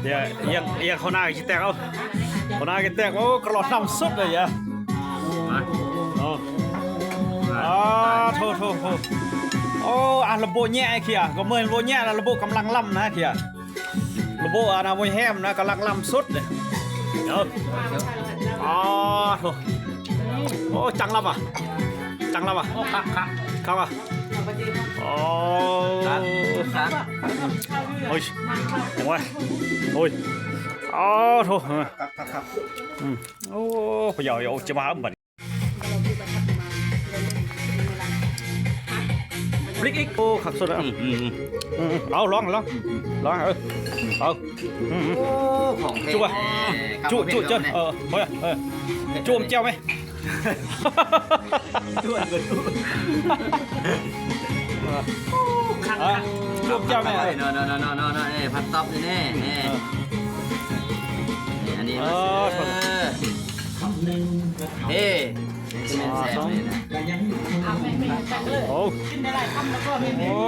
Iya kau nak kita kau. Kau nak kita kau kalau nam sudเลยya. Thôi.ระบบแย่เขียก็เหมือนระบบแย่ระบบกำลังล่ำนะเขียระบบมวยแฮมนะกำลังล่ำสุดเลยโถโอ้จังล่ำอ่ะครับอ่ะโอ้ยยังไงโอ้ยโถโอ้พยายามจะมาบัดพลิกอีกโอ้ขับสุดแล้วเอาลองเอาของเท่จุเจ้าเฮ้ยจุ่มเจ้าไหมจุ่มเจ้าไหมนอนพัดต๊อบนี่แน่อันนี้เฮ้โอ้